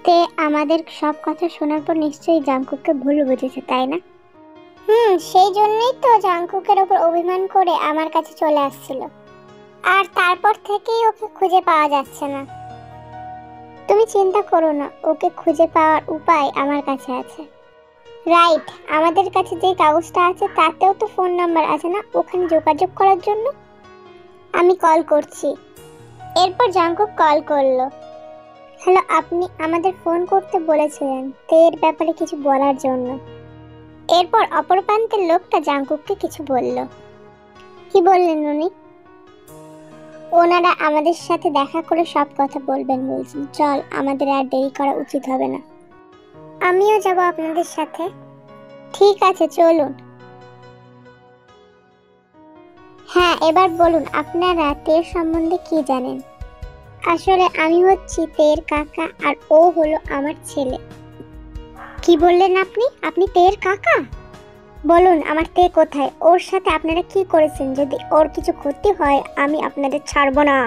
তে আমাদের সব কথা শোনার পর নিশ্চয়ই জাংকুককে ভুল বুঝেছে, তাই না? সেই জন্যই তো জাংকুকের উপর অভিমান করে আমার কাছে চলে আসছিল, আর তারপর থেকেই ওকে খুঁজে পাওয়া যাচ্ছে না। তুমি চিন্তা করো না, ওকে খুঁজে পাওয়ার উপায় আমার কাছে আছে। রাইট, আমাদের কাছে যে কাগজটা আছে তাতেও তো ফোন নাম্বার আছে না, ওখানে যোগাযোগ করার জন্য। আমি কল করছি। এরপর জাংকুক কল করলো। হ্যালো, আপনি আমাদের ফোন করতে বলেছিলেন এর ব্যাপারে কিছু বলার জন্য। এরপর অপর প্রান্তের লোকটা জাংকুককে কিছু বলল। কি বললেন উনি? ওনারা আমাদের সাথে দেখা করে সব কথা বলবেন বলছেন। চল, আমাদের আর দেরি করা উচিত হবে না। আমিও যাব আপনাদের সাথে। ঠিক আছে, চলুন। হ্যাঁ, এবার বলুন আপনারা তের সম্বন্ধে কি জানেন? আসলে আমি হচ্ছি তের কাকা, আর ও হলো আমার ছেলে। কি বললেন আপনি? আপনি তের কাকা? বলুন আমার তে কোথায়? ওর সাথে আপনারা কি করেছেন? যদি ওর কিছু ক্ষতি হয় আমি আপনাদের ছাড়বো না।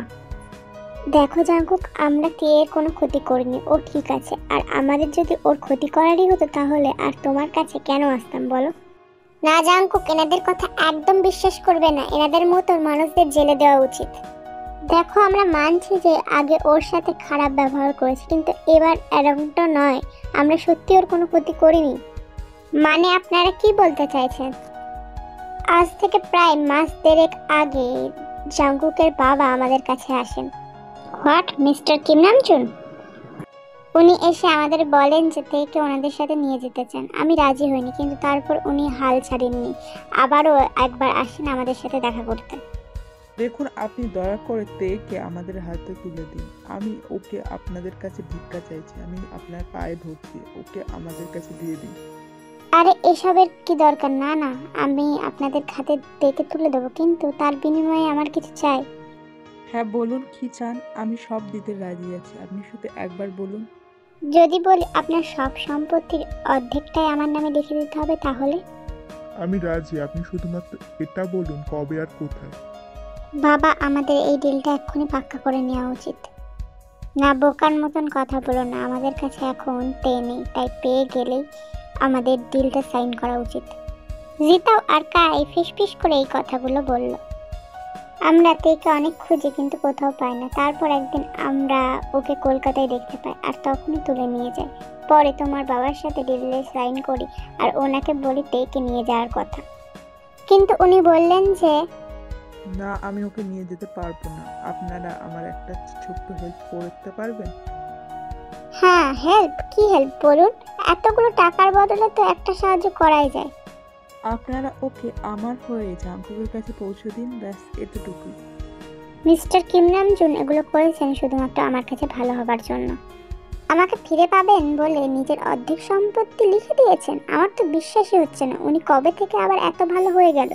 দেখো জাংকুক, আমরা তের কোনো ক্ষতি করিনি, ও ঠিক আছে। আর আমাদের যদি ওর ক্ষতি করারই হতো তাহলে আর তোমার কাছে কেন আসতাম বলো? না জাংকুক, এনাদের কথা একদম বিশ্বাস করবে না। এনাদের মতন মানুষদের জেলে দেওয়া উচিত। দেখো, আমরা মানছি যে আগে ওর সাথে খারাপ ব্যবহার করেছি, কিন্তু এবার এরকমটা নয়। আমরা সত্যি ওর কোনো ক্ষতি করিনি। মানে আপনারা কি বলতে চাইছেন? আজ থেকে প্রায় মাস দেড়েক আগে জাংকুকের বাবা আমাদের কাছে আসেন। What, mister Kim Namjoon? উনি এসে আমাদের বলেন যে তেকে ওনাদের সাথে নিয়ে যেতে চান। আমি রাজি হইনি, কিন্তু তারপর উনি হাল ছাড়েননি। আবারও একবার আসেন আমাদের সাথে দেখা করতে। দেখুন, আপনি দয়া করে তেকে আমাদের হাতে তুলে দিন। আমি ওকে আপনাদের কাছে ভিক্ষা চাইছি। আমি আপনার পায়ে ধরছি, ওকে আমাদের কাছে দিয়ে দিন। আরে এসবের কি দরকার? না না, আমি আপনাদের হাতে তেকে তুলে দেবো, কিন্তু তার বিনিময়ে আমার কিছু চাই। হ্যাঁ বলুন, কি চান? আমি সব দিতে রাজি আছি, আপনি শুধু একবার বলুন। যদি বলি আপনার সব সম্পত্তির অর্ধেকটাই আমার নামে লিখে দিতে হবে, তাহলে? আমি রাজি, আপনি শুধুমাত্র এটা বলুন কবে আর কোথায়। বাবা, আমাদের এই ডিলটা এক্ষুনি পাক্কা করে নেওয়া উচিত। না, বোকার মতন কথা বলো না। আমাদের কাছে এখন পে নেই, তাই পেয়ে গেলেই আমাদের ডিলটা সাইন করা উচিত। জিতাও আর কাই ফিসফিস করে এই কথাগুলো বলল। আমরা তেকে অনেক খুঁজি, কিন্তু কোথাও পাই না। তারপর একদিন আমরা ওকে কলকাতায় দেখতে পাই, আর তখনই তুলে নিয়ে যাই। পরে তোমার বাবার সাথে ডিলে সাইন করি, আর ওনাকে বলি তেকে নিয়ে যাওয়ার কথা। কিন্তু উনি বললেন যে না, আমি ওকে নিয়ে যেতে পারবো না। আপনারা আমার একটা ছোট্ট হেল্প করতে পারবেন? হ্যাঁ, হেল্প? কি হেল্প বলুন? এতগুলো টাকার বদলে তো একটা সাহায্য করাই যায়। আপনারা ওকে আমার হয়ে জাংকুকের কাছে পৌঁছে দিন, ব্যাস এতটুকুই। মিস্টার কিম নামজুন এগুলো করেছেন শুধুমাত্র আমার কাছে ভালো হবার জন্য। আমাকে ফিরে পাবেন বলে নিজের অর্ধেক সম্পত্তি লিখে দিয়েছেন। আমার তো বিশ্বাসই হচ্ছে না, উনি কবে থেকে আবার এত ভালো হয়ে গেল।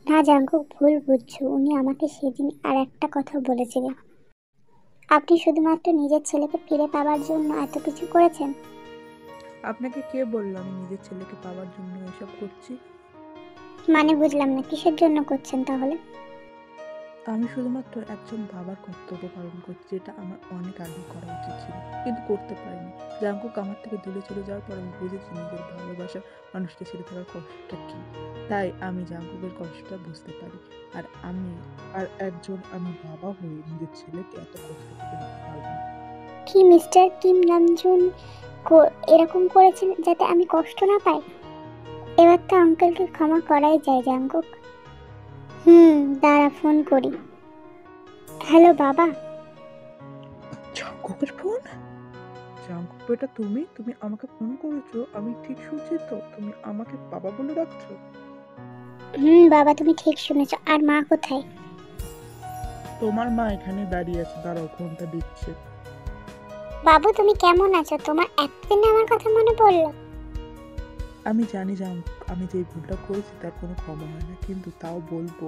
না জাঙ্কুক, ভুল বুঝছো। উনি আমাকে সেদিন আর একটা কথা বলেছিলেন। আপনি শুধুমাত্র নিজের ছেলেকে ফিরে পাবার জন্য এত কিছু করেছেন। আপনাকে কে বললো আমি নিজের ছেলেকে পাওয়ার জন্য এসব করছি? মানে বুঝলাম না, কিসের জন্য করছেন তাহলে? আমি শুধুমাত্র একজন বাবার কর্তব্য পালন করছি, যেটা আমার অনেক আগে করা উচিত ছিল, কিন্তু করতে পারিনি। জাংকুক আমার থেকে দূরে চলে যাওয়ার পর আমি বুঝেছি নিজের ভালোবাসার মানুষকে ছেড়ে থাকার কষ্টটা কি। তাই আমি জাংকুকের কষ্টটা বুঝতে পারি। আমি বাবা হয়ে নিজের ছেলেকে এত কষ্ট করে দিতে পারবো না। কি মিস্টার কিম নামজুন এরকম করেছেন যাতে আমি কষ্ট না পাই? এবার তো আঙ্কেলকে ক্ষমা করাই যায় জাঙ্কুক। দাঁড়া, ফোন করি। হ্যালো বাবা। জাংকুকের ফোন? জাংকুক বেটা, তুমি তুমি আমাকে ফোন করেছো? আমি ঠিক শুনছি তো? তুমি আমাকে বাবা বলে ডাকছো? বাবা, তুমি ঠিক শুনেছ। আর মা কোথায়? তোমার মা এখানে দাঁড়িয়ে আছে, দাঁড়াও ফোনটা দিচ্ছে। বাবু, তুমি কেমন আছো? তোমার এতদিনে আমার কথা মনে পড়লো। আমি জানি জাংকুক, আমি যে ভুলটা করেছি তার কোনো ক্ষমা হয় না, কিন্তু তাও বলবো,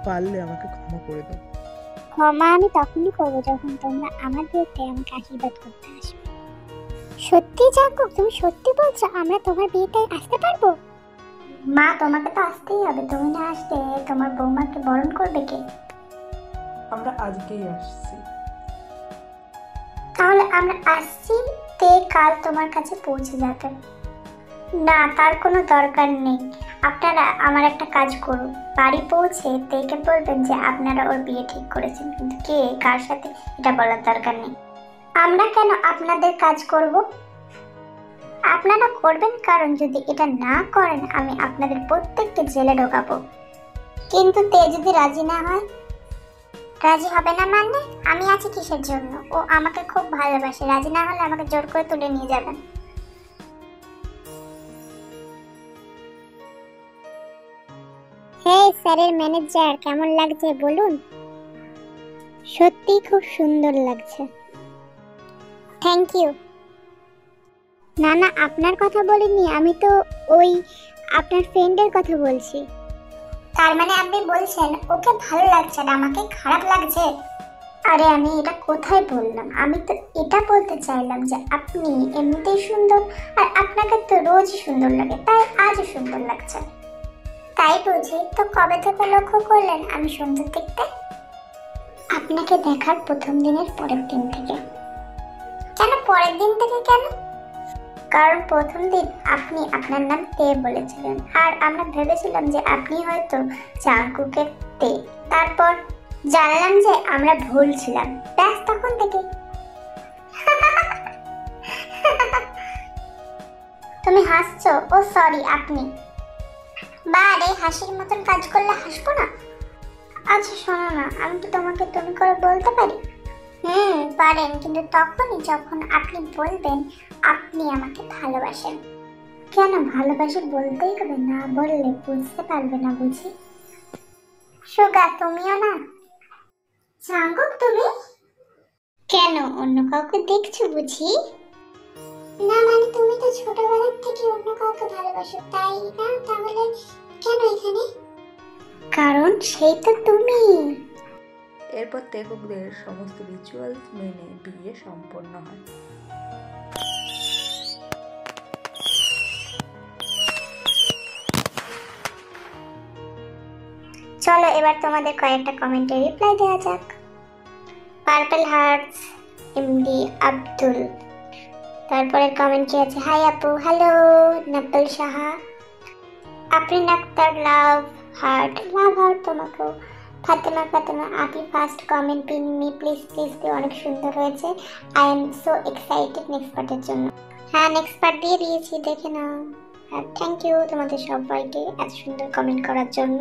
পারলে আমাকে ক্ষমা করে দাও। ক্ষমা আমি তখনই করবো যখন তোমরা আমার বিয়েতে আমাকে আশীর্বাদ করতে আসবে। সত্যি জাঙ্কুক, তুমি সত্যি বলছো আমরা তোমার বিয়েতে আসতে পারবো? মা, তোমাকে তো আসতেই হবে। তুমি না আসলে তোমার বৌমাকে বরণ করবে কে? আমরা আজকেই আসছি। তাহলে আমরা আসছি, তে কাল তোমার কাছে পৌঁছে যাবে। না, তার কোনো দরকার নেই। আপনারা আমার একটা কাজ করুন, বাড়ি পৌঁছে তেকে বলবেন যে আপনারা ওর বিয়ে ঠিক করেছেন, কিন্তু কে কার সাথে এটা বলার দরকার নেই। আমরা কেন আপনাদের কাজ করব? আপনারা করবেন, কারণ যদি এটা না করেন আমি আপনাদের প্রত্যেককে জেলে ঢোকাবো। কিন্তু তে যদি রাজি না হয়? রাজি হবে না মানে? আমি আছি কিসের জন্য? ও আমাকে খুব ভালোবাসে, রাজি না হলে আমাকে জোর করে তুলে নিয়ে যাবেন। হে স্যারের ম্যানেজার, কেমন লাগছে বলুন? সত্যি খুব সুন্দর লাগছে। Thank you. না না, আপনার কথা বলিনি, আমি তো ওই আপনার ফ্রেন্ডের কথা বলছি। তার মানে আপনি বলছেন ওকে ভালো লাগছে আর আমাকে খারাপ লাগছে? আরে আমি এটা কোথায় বললাম? আমি তো এটা বলতে চাইলাম যে আপনি এমনিতেই সুন্দর, আর আপনাকে তো রোজ সুন্দর লাগে, তাই আজও সুন্দর লাগছে। তাই বুঝি? তো কবে থেকে লক্ষ্য করলেন আমি সুন্দর দেখতে? আপনাকে দেখার প্রথম দিনের পরের দিন থেকে। কেন পরের দিন থেকে কেন? কারণ প্রথম দিন আপনি আপনার নাম তে বলেছিলেন, আর আমরা ভেবেছিলাম যে আপনি হয়তো জাঙ্কুকের তে। তারপর জানলাম যে আমরা ভুল ছিলাম, ব্যাস তখন থেকে। তুমি হাসছো? ও সরি, আপনি। বারে হাসির মতন কাজ করলে হাসবো না? আচ্ছা শোনো না, আমি কি তোমাকে তুমি করে বলতে পারি? পারেন, কিন্তু তখনই যখন আপনি বলবেন আপনি আমাকে ভালোবাসেন। কেন ভালোবাসি বলতেই হবে? না বললে বুঝতে পারবে না বুঝি? সুগা তুমিও না? জাঙ্কুক তুমি? কেন অন্য কাউকে দেখছো বুঝি? না মানে তুমি তো ছোটবেলার থেকে অন্য কাউকে ভালোবাসো, তাই না? তাহলে কেন এখানে? কারণ সেই তো তুমি। এরপর তেকুকদের সমস্ত রিচুয়ালস মেনে বিয়ে সম্পন্ন হয়। চলো এবার তোমাদের কয়েকটা কমেন্টে রিপ্লাই দেওয়া যাক। Purple hearts MD Abdul. তারপরে কমেন্ট কি আছে? হাই আপু, হ্যালো নাপল সাহা, আপনি আক্তার, লাভ হার্ট তোমাকেও। ফাতেমা আপনি first comment pin me please please, অনেক সুন্দর হয়েছে। I am so excited next পার্টের জন্য। হ্যাঁ নেক্সট পার্ট দিয়ে দিয়েছি, দেখে নাও। আর থ্যাংক ইউ তোমাদের সবাইকে এত সুন্দর কমেন্ট করার জন্য।